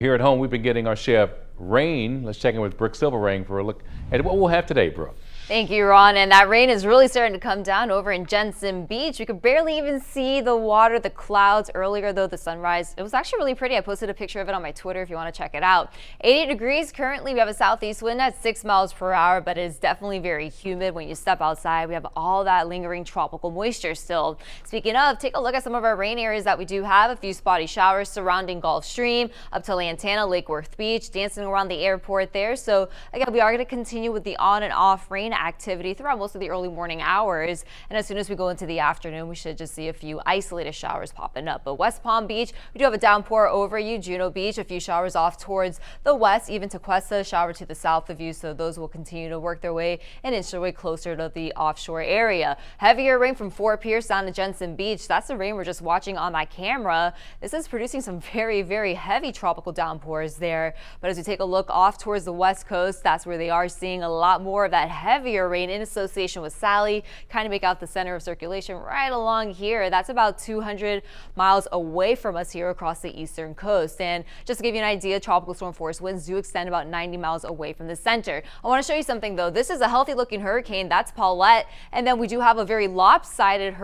Here at home, we've been getting our share of rain. Let's check in with Brooke Silverrain for a look at what we'll have today, Brooke. Thank you, Ron. And that rain is really starting to come down over in Jensen Beach. We could barely even see the water, the clouds earlier, though the sunrise. It was actually really pretty. I posted a picture of it on my Twitter if you want to check it out. 80 degrees currently. We have a southeast wind at 6 miles per hour, but it is definitely very humid when you step outside. We have all that lingering tropical moisture still. Speaking of, take a look at some of our rain areas that we do have. A few spotty showers surrounding Gulf Stream up to Lantana, Lake Worth Beach, dancing around the airport there. So again, we are going to continue with the on and off rain activity throughout most of the early morning hours, and as soon as we go into the afternoon, we should just see a few isolated showers popping up. But West Palm Beach, we do have a downpour over you. Juno Beach, a few showers off towards the west, even Tequesta, shower to the south of you, so those will continue to work their way and inch their way closer to the offshore area. Heavier rain from Fort Pierce down to Jensen Beach. That's the rain we're just watching on that camera. This is producing some very, very heavy tropical downpours there, but as we take a look off towards the west coast, that's where they are seeing a lot more of that heavier rain in association with Sally. Kind of make out the center of circulation right along here. That's about 200 miles away from us here across the eastern coast. And just to give you an idea, tropical storm force winds do extend about 90 miles away from the center. I want to show you something though. This is a healthy looking hurricane. That's Paulette. And then we do have a very lopsided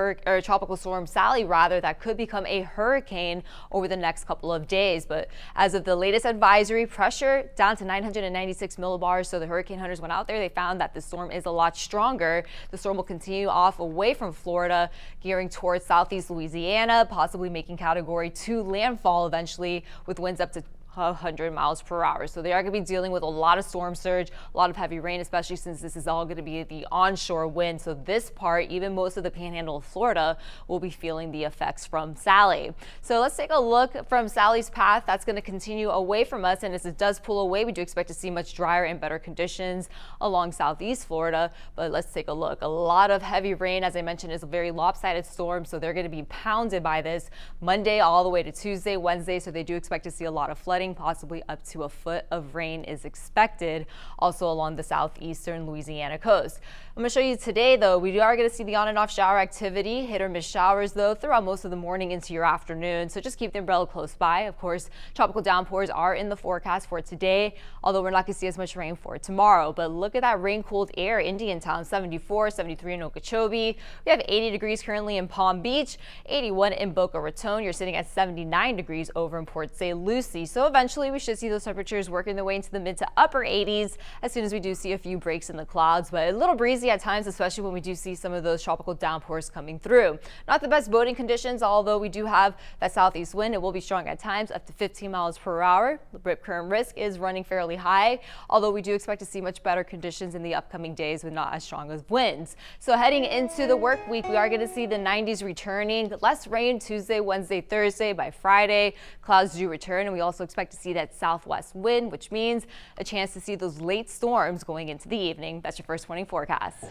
tropical storm Sally rather that could become a hurricane over the next couple of days. But as of the latest advisory, pressure down to 996 millibars. So the hurricane hunters went out there. They found that the storm is a lot stronger. The storm will continue off away from Florida, gearing towards southeast Louisiana, possibly making category 2 landfall eventually with winds up to 100 miles per hour. So they are going to be dealing with a lot of storm surge, a lot of heavy rain, especially since this is all going to be the onshore wind. So this part, even most of the panhandle of Florida, will be feeling the effects from Sally. So let's take a look from Sally's path. That's going to continue away from us. And as it does pull away, we do expect to see much drier and better conditions along southeast Florida. But let's take a look. A lot of heavy rain, as I mentioned, is a very lopsided storm. So they're going to be pounded by this Monday all the way to Tuesday, Wednesday. So they do expect to see a lot of flooding. Possibly up to a foot of rain is expected also along the southeastern Louisiana coast. I'm going to show you today though, we are going to see the on and off shower activity, hit or miss showers though throughout most of the morning into your afternoon. So just keep the umbrella close by. Of course, tropical downpours are in the forecast for today, although we're not going to see as much rain for tomorrow. But look at that rain cooled air. Indiantown 74, 73 in Okeechobee. We have 80 degrees currently in Palm Beach, 81 in Boca Raton. You're sitting at 79 degrees over in Port St. Lucie. So eventually we should see those temperatures working their way into the mid to upper 80s as soon as we do see a few breaks in the clouds, but a little breezy at times, especially when we do see some of those tropical downpours coming through. Not the best boating conditions, although we do have that southeast wind. It will be strong at times, up to 15 miles per hour. The rip current risk is running fairly high, although we do expect to see much better conditions in the upcoming days with not as strong as winds. So heading into the work week, we are going to see the 90s returning. Less rain Tuesday, Wednesday, Thursday. By Friday, clouds do return, and we also expect to see that southwest wind, which means a chance to see those late storms going into the evening. That's your first morning forecast.